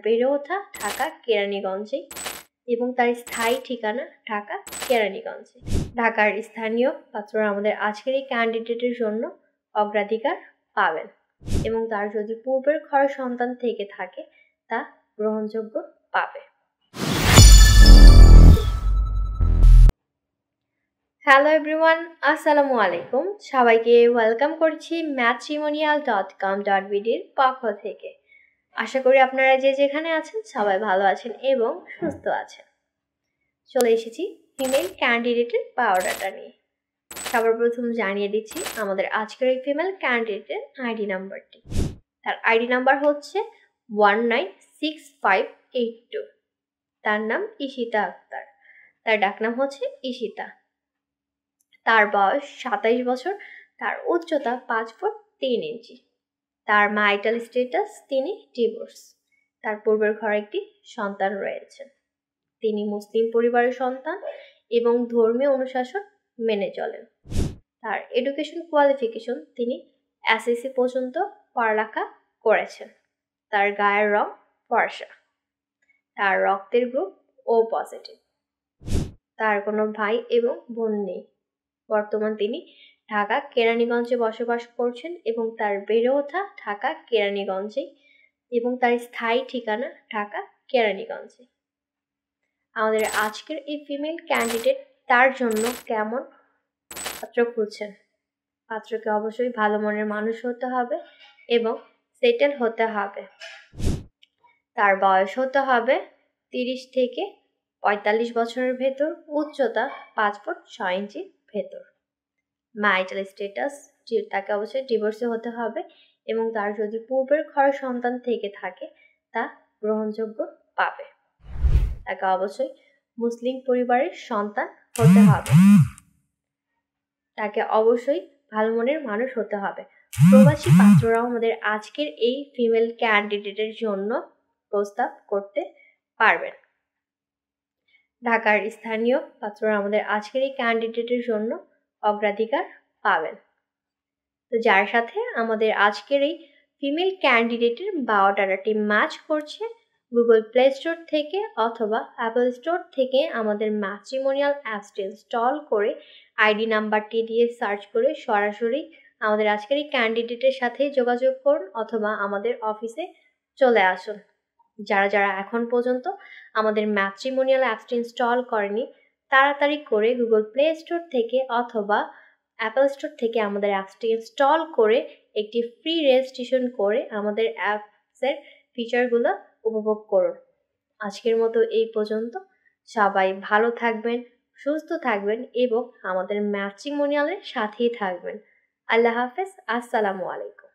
বেড়ে ওঠা ঢাকা কেরানীগঞ্জে এবং তার স্থায়ী ঠিকানা ঢাকা কেরানীগঞ্জে। ঢাকার স্থানীয় পাত্ররা আমাদের আজকের এই ক্যান্ডিডেটের জন্য অগ্রাধিকার পাবেন এবং তার যদি পূর্বের ঘর সন্তান থেকে থাকে তা গ্রহণযোগ্য পাবে। হ্যালো এভরিওয়ান, আসসালামু আলাইকুম। সবাইকে ওয়েলকাম করছি matrimonial.com.bd-র পক্ষ থেকে। আশা করি আপনারা যে যেখানে আছেন সবাই ভালো আছেন এবং সুস্থ আছেন। চলে এসেছি ফিমেল ক্যান্ডিডেটের বায়োডাটা নিয়ে। সবার প্রথম জানিয়ে দিচ্ছি আমাদের আজকের এই ফিমেল ক্যান্ডিডেটের আইডি নাম্বারটি। তার আইডি নাম্বার হচ্ছে 196582। তার নাম ঈশিতা আক্তার। তার ডাকনাম হচ্ছে ঈশিতা। তার বয়স 27 বছর। তার উচ্চতা 5 ফুট 3 ইঞ্চি। তার ম্যারিটাল স্ট্যাটাস তিনি ডিভোর্স। তার পূর্বের ঘরে একটি সন্তান রয়েছে। তিনি মুসলিম পরিবারের সন্তান এবং ধর্মীয় অনুশাসন মেনে চলেন। তার এডুকেশন কোয়ালিফিকেশন তিনি এসএসসি পর্যন্ত পড়ালেখা করেছেন। তার গায়ের রং ফর্সা। তার রক্তের গ্রুপ ও পজিটিভ। তার কোনো ভাই এবং বোন নেই। বর্তমান তিনি ঢাকা কেরানীগঞ্জে বসবাস করছেন এবং তার বেড়ে ওঠা ঢাকা কেরানীগঞ্জে এবং তার স্থায়ী ঠিকানা ঢাকা কেরানীগঞ্জে। আমাদের আজকের এই ফিমেল ক্যান্ডিডেট তার জন্য কেমন পাত্র খুঁজছেন? পাত্রকে অবশ্যই ভালো মনের মানুষ হতে হবে এবং সেটেল হতে হবে। তার বয়স হতে হবে 30 থেকে 45 বছরের ভেতর। উচ্চতা 5 ফুট 6 ইঞ্চি ভেতর। ম্যারিটাল স্ট্যাটাস তাকে অবশ্যই ডিভোর্সে হতে হবে এবং তার যদি পূর্বের ঘরের সন্তান থেকে থাকে তা গ্রহণযোগ্য পাবে। তাকে অবশ্যই মুসলিম পরিবারের সন্তান হতে হবে। তাকে অবশ্যই ভালো মনের মানুষ হতে হবে। প্রবাসী পাত্ররাও আমাদের আজকের এই ফিমেল ক্যান্ডিডেটের জন্য প্রস্তাব করতে পারবেন। ঢাকার স্থানীয় পাত্ররা আমাদের আজকের এই ক্যান্ডিডেটের জন্য অগ্রাধিকার পাবেন। তো যার সাথে আমাদের আজকের এই ফিমেল ক্যান্ডিডেটের বায়োডাটাটি ম্যাচ করছে, গুগল প্লে স্টোর থেকে অথবা অ্যাপল স্টোর থেকে আমাদের ম্যাট্রিমোনিয়াল অ্যাপসটি ইনস্টল করে আইডি নাম্বারটি দিয়ে সার্চ করে সরাসরি আমাদের আজকের এই ক্যান্ডিডেটের সাথে যোগাযোগ করুন অথবা আমাদের অফিসে চলে আসুন। যারা যারা এখন পর্যন্ত আমাদের ম্যাট্রিমোনিয়াল অ্যাপসটি ইনস্টল করেনি তাড়াতাড়ি করে গুগল প্লে স্টোর থেকে অথবা অ্যাপল স্টোর থেকে আমাদের অ্যাপসটি ইনস্টল করে একটি ফ্রি রেজিস্ট্রেশন করে আমাদের অ্যাপসের ফিচারগুলো উপভোগ করুন। আজকের মতো এই পর্যন্ত। সবাই ভালো থাকবেন, সুস্থ থাকবেন এবং আমাদের ম্যাট্রিমোনিয়ালের সাথেই থাকবেন। আল্লাহ হাফেজ। আসসালামু আলাইকুম।